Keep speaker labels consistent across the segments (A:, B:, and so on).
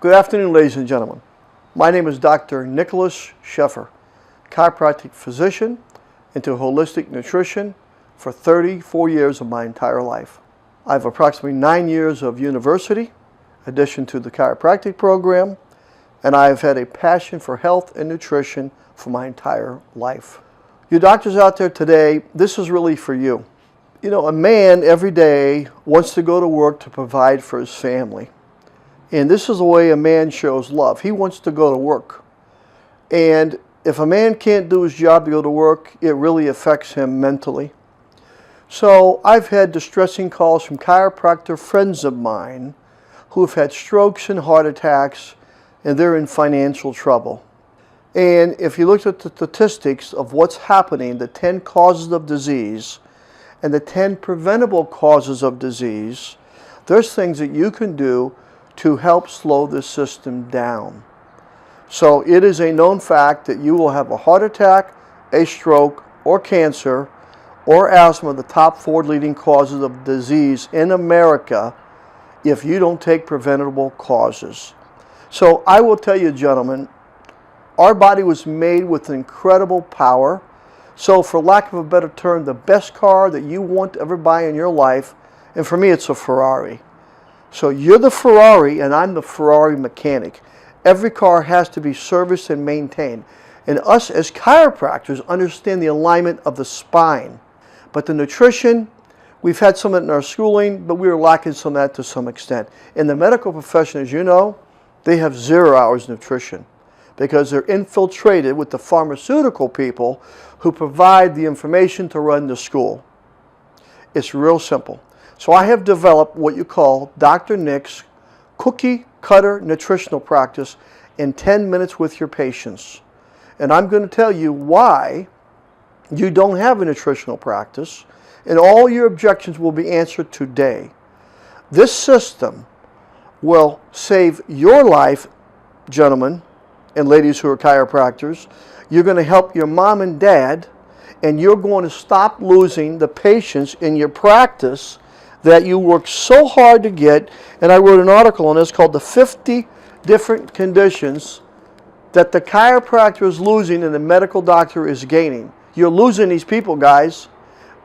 A: Good afternoon, ladies and gentlemen. My name is Dr. Nicholas Sheffer, chiropractic physician into holistic nutrition for 34 years of my entire life. I have approximately 9 years of university, addition to the chiropractic program, and I have had a passion for health and nutrition for my entire life. You doctors out there today, this is really for you. You know, a man every day wants to go to work to provide for his family. And this is the way a man shows love. He wants to go to work. And if a man can't do his job to go to work, it really affects him mentally. So I've had distressing calls from chiropractor friends of mine who have had strokes and heart attacks, and they're in financial trouble. And if you look at the statistics of what's happening, the 10 causes of disease and the 10 preventable causes of disease, there's things that you can do to help slow this system down. So it is a known fact that you will have a heart attack, a stroke, or cancer, or asthma, the top 4 leading causes of disease in America, if you don't take preventable causes. So I will tell you, gentlemen, our body was made with incredible power. So for lack of a better term, the best car that you want to ever buy in your life, and for me it's a Ferrari. So you're the Ferrari and I'm the Ferrari mechanic. Every car has to be serviced and maintained. And us as chiropractors understand the alignment of the spine. But the nutrition, we've had some of it in our schooling, but we were lacking some of that to some extent. In the medical profession, as you know, they have 0 hours nutrition because they're infiltrated with the pharmaceutical people who provide the information to run the school. It's real simple. So I have developed what you call Dr. Nick's cookie cutter nutritional practice in 10 minutes with your patients. And I'm going to tell you why you don't have a nutritional practice, and all your objections will be answered today. This system will save your life, gentlemen and ladies who are chiropractors. You're going to help your mom and dad, and you're going to stop losing the patients in your practice that you work so hard to get. And I wrote an article on this called the 50 different conditions that the chiropractor is losing and the medical doctor is gaining. You're losing these people, guys.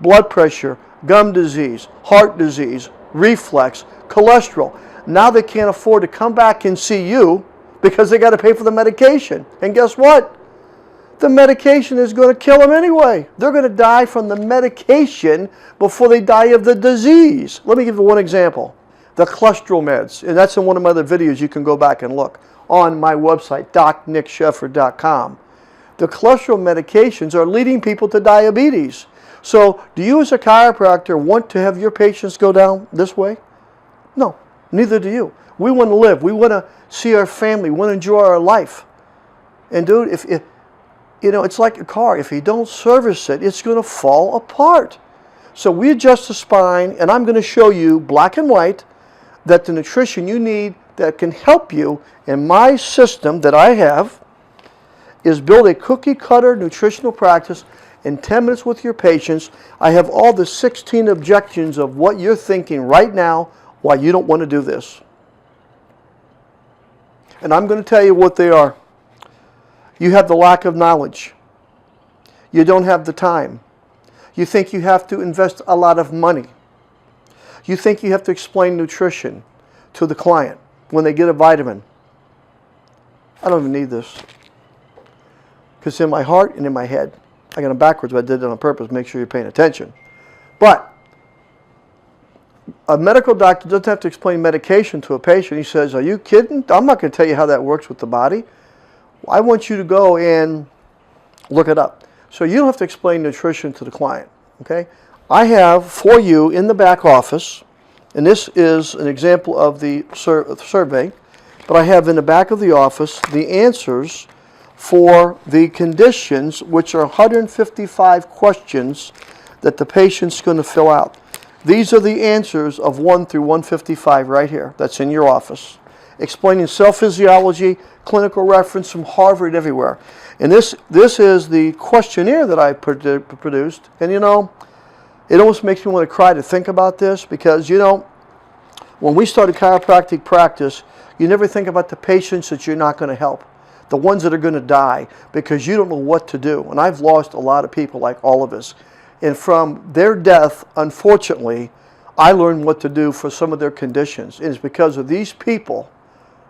A: Blood pressure, gum disease, heart disease, reflux, cholesterol. Now they can't afford to come back and see you because they got to pay for the medication. And guess what? The medication is going to kill them anyway. They're going to die from the medication before they die of the disease. Let me give you one example. The cholesterol meds, and that's in one of my other videos. You can go back and look on my website, docnicksheffer.com. The cholesterol medications are leading people to diabetes. So do you as a chiropractor want to have your patients go down this way? No, neither do you. We want to live. We want to see our family. We want to enjoy our life. And dude, if you know, it's like a car. If you don't service it, it's going to fall apart. So we adjust the spine, and I'm going to show you black and white that the nutrition you need that can help you in my system that I have is build a cookie cutter nutritional practice in 10 minutes with your patients. I have all the 16 objections of what you're thinking right now why you don't want to do this. And I'm going to tell you what they are. You have the lack of knowledge. You don't have the time. You think you have to invest a lot of money. You think you have to explain nutrition to the client when they get a vitamin. I don't even need this. Because it's in my heart and in my head. I got them backwards, but I did it on purpose. Make sure you're paying attention. But a medical doctor doesn't have to explain medication to a patient. He says, are you kidding? I'm not going to tell you how that works with the body. I want you to go and look it up. So you don't have to explain nutrition to the client, okay? I have for you in the back office, and this is an example of the survey, but I have in the back of the office the answers for the conditions, which are 155 questions that the patient's going to fill out. These are the answers of 1 through 155 right here. That's in your office. Explaining cell physiology, clinical reference from Harvard, everywhere. And this is the questionnaire that I produced. And you know, it almost makes me want to cry to think about this because, you know, when we started chiropractic practice, You never think about the patients that you're not going to help, the ones that are going to die because you don't know what to do. And I've lost a lot of people like all of us. And from their death, unfortunately, I learned what to do for some of their conditions. And it's because of these people,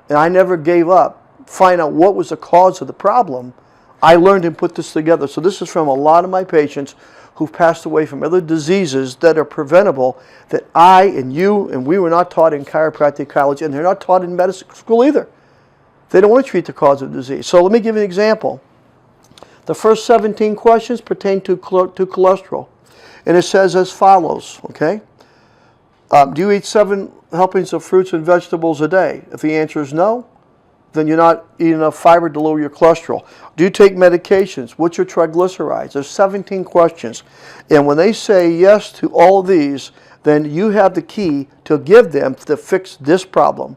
A: and I never gave up, find out what was the cause of the problem. I learned and put this together. So this is from a lot of my patients who've passed away from other diseases that are preventable that I and you and we were not taught in chiropractic college, and they're not taught in medicine school either. They don't want to treat the cause of disease. So let me give you an example. The first 17 questions pertain to cholesterol. And it says as follows, okay? Do you eat 7 helpings of fruits and vegetables a day? If the answer is no, then you're not eating enough fiber to lower your cholesterol. Do you take medications? What's your triglycerides? There's 17 questions. And when they say yes to all of these, then you have the key to give them to fix this problem.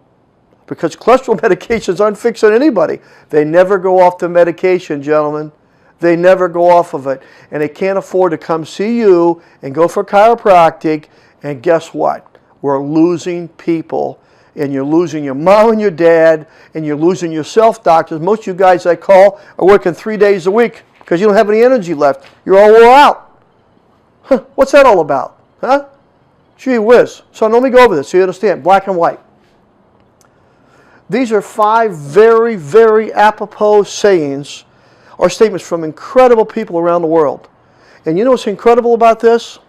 A: Because cholesterol medications aren't fixing anybody. They never go off the medication, gentlemen. They never go off of it. And they can't afford to come see you and go for chiropractic. And guess what? We're losing people. And you're losing your mom and your dad, and you're losing yourself, doctors. Most of you guys I call are working 3 days a week because you don't have any energy left. You're all wore out. Huh, what's that all about? Huh? Gee whiz. So let me go over this so you understand. Black and white. These are 5 very, very apropos sayings or statements from incredible people around the world. And you know what's incredible about this?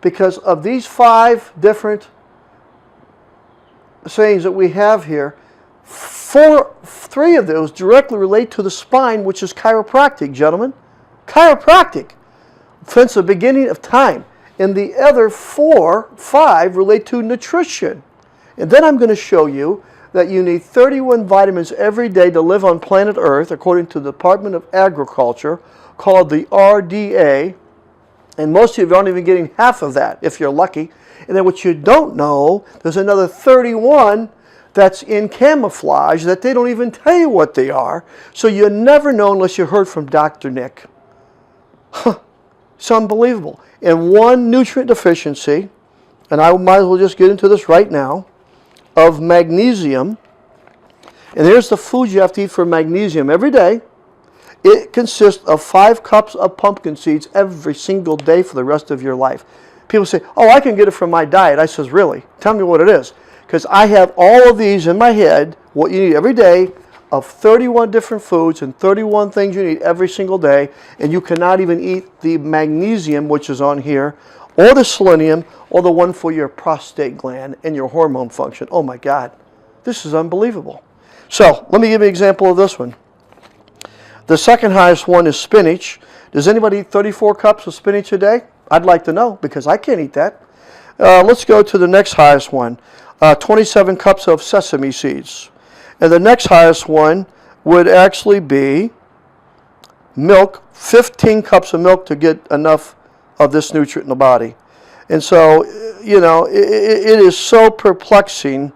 A: Because of these 5 different sayings that we have here, 3 of those directly relate to the spine, which is chiropractic, gentlemen. Chiropractic since the beginning of time. And the other 5 relate to nutrition. And then I'm going to show you that you need 31 vitamins every day to live on planet Earth, according to the Department of Agriculture, called the RDA. And most of you aren't even getting half of that, if you're lucky. And then what you don't know, there's another 31 that's in camouflage that they don't even tell you what they are. So you never know unless you heard from Dr. Nick. It's unbelievable. And one nutrient deficiency, and I might as well just get into this right now, of magnesium. And here's the food you have to eat for magnesium every day. It consists of 5 cups of pumpkin seeds every single day for the rest of your life. People say, oh, I can get it from my diet. I says, really? Tell me what it is. Because I have all of these in my head, what you need every day, of 31 different foods and 31 things you need every single day. And you cannot even eat the magnesium, which is on here, or the selenium, or the one for your prostate gland and your hormone function. Oh, my God. This is unbelievable. So let me give you an example of this one. The second highest one is spinach. Does anybody eat 34 cups of spinach a day? I'd like to know, because I can't eat that. Let's go to the next highest one, 27 cups of sesame seeds. And the next highest one would actually be milk, 15 cups of milk to get enough of this nutrient in the body. And so, you know, it is so perplexing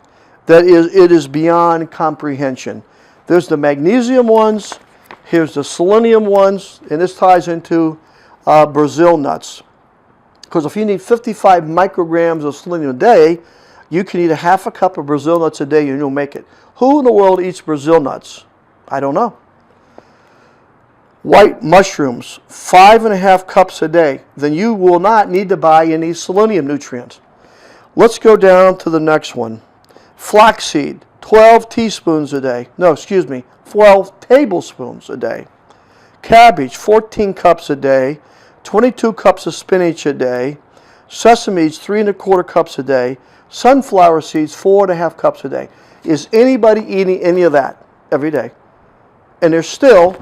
A: that it is beyond comprehension. There's the magnesium ones, here's the selenium ones, and this ties into Brazil nuts. Because if you need 55 micrograms of selenium a day, you can eat a half a cup of Brazil nuts a day and you'll make it. Who in the world eats Brazil nuts? I don't know. White mushrooms, 5.5 cups a day. Then you will not need to buy any selenium nutrients. Let's go down to the next one. Flaxseed, 12 teaspoons a day. No, excuse me, 12 tablespoons a day. Cabbage, 14 cups a day. 22 cups of spinach a day. Sesame seeds, 3.25 cups a day. Sunflower seeds, 4.5 cups a day. Is anybody eating any of that every day? And there's still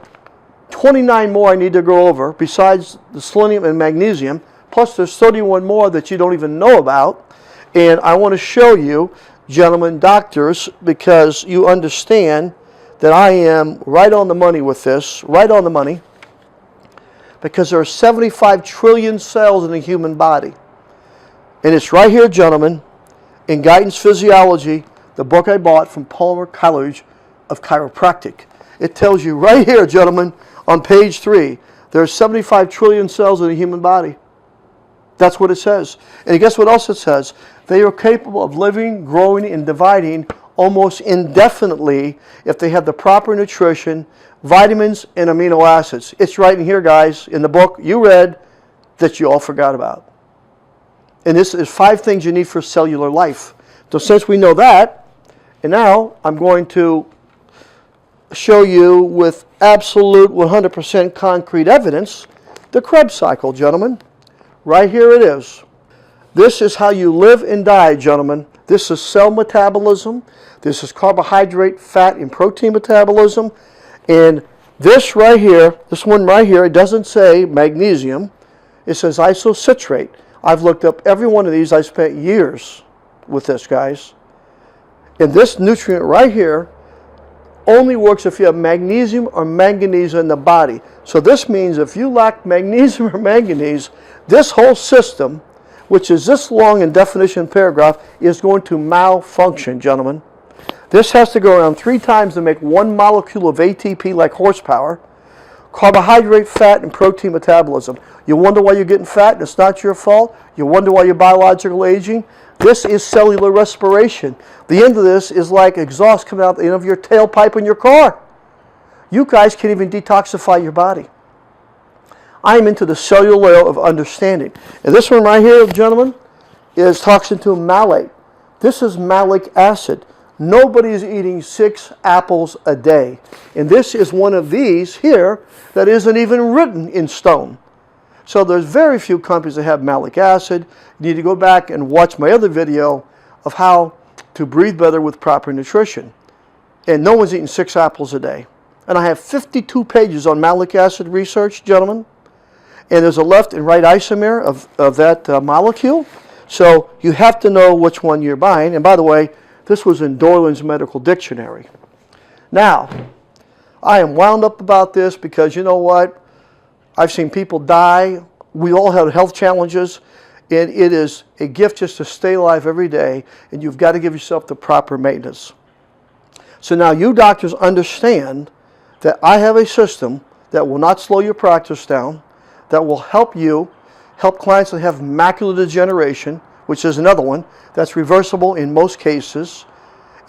A: 29 more I need to go over besides the selenium and magnesium. Plus there's 31 more that you don't even know about. And I want to show you, gentlemen, doctors, because you understand that I am right on the money with this, right on the money. Because there are 75 trillion cells in the human body. And it's right here, gentlemen, in Guidance Physiology, the book I bought from Palmer College of Chiropractic. It tells you right here, gentlemen, on page 3, there are 75 trillion cells in the human body. That's what it says. And guess what else it says? They are capable of living, growing, and dividing almost indefinitely if they have the proper nutrition, vitamins, and amino acids. It's right in here, guys, in the book you read that you all forgot about. And this is 5 things you need for cellular life. So since we know that, and now I'm going to show you with absolute 100% concrete evidence the Krebs cycle, gentlemen. Right here it is. This is how you live and die, gentlemen. This is cell metabolism. This is carbohydrate, fat, and protein metabolism. And this right here, this one right here, it doesn't say magnesium. It says isocitrate. I've looked up every one of these. I spent years with this, guys. And this nutrient right here only works if you have magnesium or manganese in the body. So this means if you lack magnesium or manganese, this whole system, which is this long in definition paragraph, is going to malfunction, gentlemen. This has to go around 3 times to make 1 molecule of ATP like horsepower. Carbohydrate, fat, and protein metabolism. You wonder why you're getting fat and it's not your fault? You wonder why you're biological aging? This is cellular respiration. The end of this is like exhaust coming out the end of your tailpipe in your car. You guys can't even detoxify your body. I am into the cellular layer of understanding. And this one right here, gentlemen, is toxin to malate. This is malic acid. Nobody is eating 6 apples a day. And this is one of these here that isn't even written in stone. So there's very few companies that have malic acid. You need to go back and watch my other video of how to breathe better with proper nutrition. And no one's eating 6 apples a day. And I have 52 pages on malic acid research, gentlemen. And there's a left and right isomer of that molecule. So you have to know which one you're buying. And by the way, this was in Dorland's Medical Dictionary. Now, I am wound up about this because you know what? I've seen people die. We all have health challenges. And it is a gift just to stay alive every day. And you've got to give yourself the proper maintenance. So now you doctors understand that I have a system that will not slow your practice down, that will help you, help clients that have macular degeneration, which is another one, that's reversible in most cases.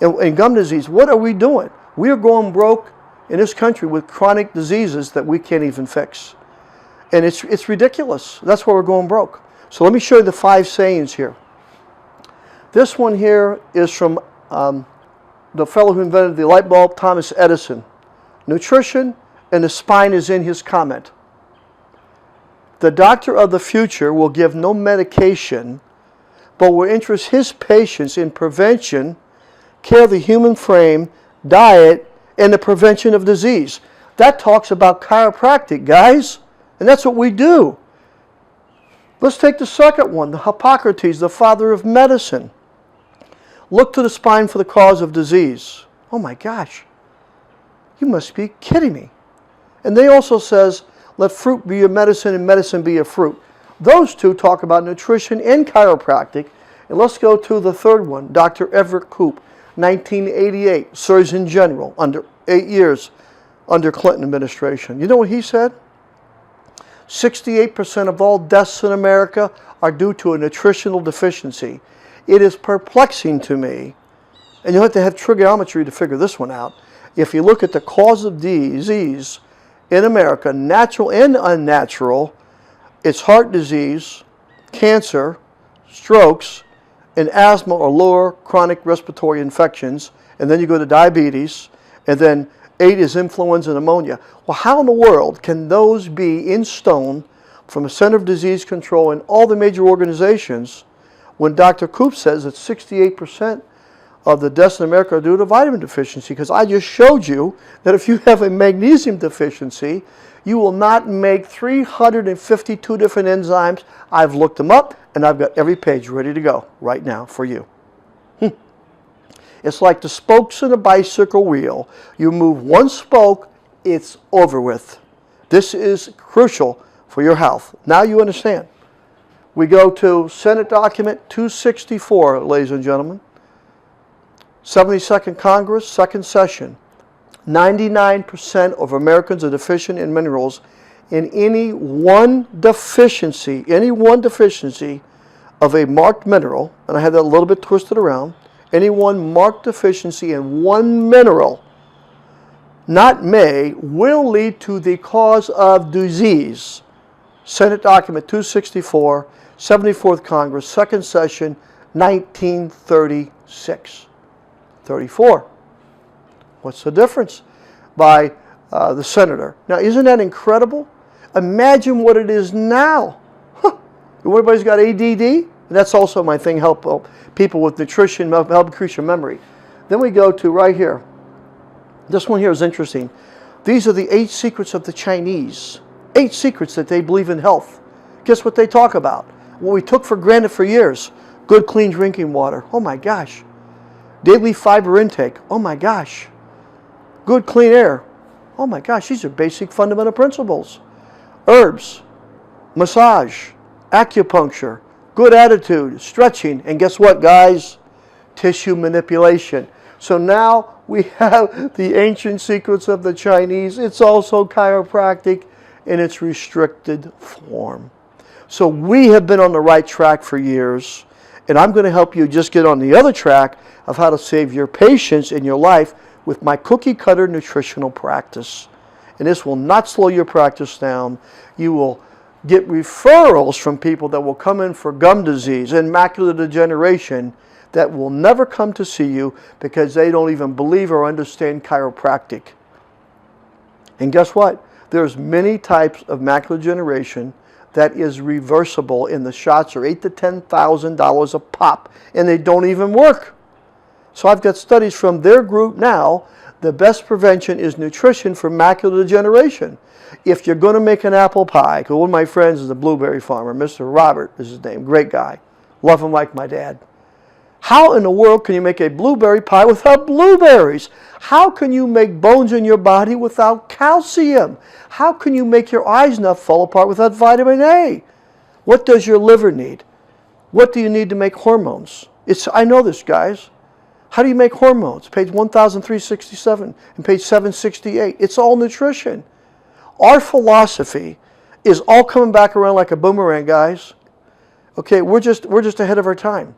A: And gum disease, what are we doing? We are going broke in this country with chronic diseases that we can't even fix. And it's ridiculous. That's why we're going broke. So let me show you the 5 sayings here. This one here is from the fellow who invented the light bulb, Thomas Edison. Nutrition and the spine is in his comment. The doctor of the future will give no medication, but will interest his patients in prevention, care of the human frame, diet, and the prevention of disease. That talks about chiropractic, guys. And that's what we do. Let's take the second one, the Hippocrates, the father of medicine. Look to the spine for the cause of disease. Oh my gosh. You must be kidding me. And they also says, let fruit be your medicine and medicine be your fruit. Those two talk about nutrition and chiropractic. And let's go to the third one, Dr. Everett Koop, 1988, Surgeon General, under 8 years under Clinton administration. You know what he said? 68% of all deaths in America are due to a nutritional deficiency. It is perplexing to me, and you have to have trigonometry to figure this one out. If you look at the cause of disease in America, natural and unnatural, it's heart disease, cancer, strokes, and asthma or lower chronic respiratory infections, and then you go to diabetes, and then 8 is influenza and pneumonia. Well, how in the world can those be in stone from the Center of Disease Control and all the major organizations when Dr. Koop says that 68% of the deaths in America are due to vitamin deficiency? Because I just showed you that if you have a magnesium deficiency, you will not make 352 different enzymes. I've looked them up, and I've got every page ready to go right now for you. It's like the spokes in a bicycle wheel. You move one spoke, it's over with. This is crucial for your health. Now you understand. We go to Senate document 264, ladies and gentlemen. 72nd Congress, second session. 99% of Americans are deficient in minerals in any one deficiency of a marked mineral, and I had that a little bit twisted around, Anyone marked deficiency in one mineral, not may, will lead to the cause of disease. Senate Document 264, 74th Congress, Second Session, 1936. 34. What's the difference? By the senator. Now, isn't that incredible? Imagine what it is now. Huh. Everybody's got ADD? And that's also my thing, help people with nutrition, help increase your memory. Then we go to right here. This one here is interesting. These are the 8 secrets of the Chinese. 8 secrets that they believe in health. Guess what they talk about? What we took for granted for years. Good, clean drinking water. Oh my gosh. Daily fiber intake. Oh my gosh. Good, clean air. Oh my gosh, these are basic fundamental principles. Herbs, massage, acupuncture, good attitude, stretching, and guess what, guys? Tissue manipulation. So now we have the ancient secrets of the Chinese. It's also chiropractic in its restricted form. So we have been on the right track for years, and I'm going to help you just get on the other track of how to save your patience in your life with my cookie cutter nutritional practice. And this will not slow your practice down. You will get referrals from people that will come in for gum disease and macular degeneration that will never come to see you because they don't even believe or understand chiropractic. And guess what? There's many types of macular degeneration that is reversible, and the shots are $8,000 to $10,000 a pop, and they don't even work. So I've got studies from their group now. The best prevention is nutrition for macular degeneration. If you're going to make an apple pie, because one of my friends is a blueberry farmer, Mr. Robert is his name, great guy, love him like my dad. How in the world can you make a blueberry pie without blueberries? How can you make bones in your body without calcium? How can you make your eyes not fall apart without vitamin A? What does your liver need? What do you need to make hormones? I know this, guys. How do you make hormones? Page 1367 and page 768. It's all nutrition. Our philosophy is all coming back around like a boomerang, guys. Okay, we're just ahead of our time.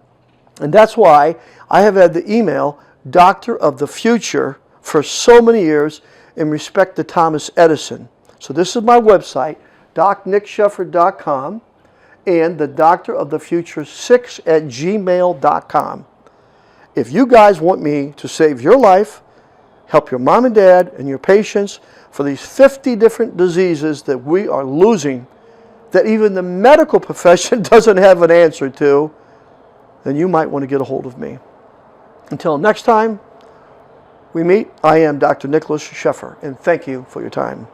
A: And that's why I have had the email Doctor of the Future for so many years in respect to Thomas Edison. So this is my website, docnicksheffer.com, and the Doctor of the Future 6@gmail.com. If you guys want me to save your life, help your mom and dad and your patients for these 50 different diseases that we are losing, that even the medical profession doesn't have an answer to, then you might want to get a hold of me. Until next time we meet, I am Dr. Nicholas Sheffer, and thank you for your time.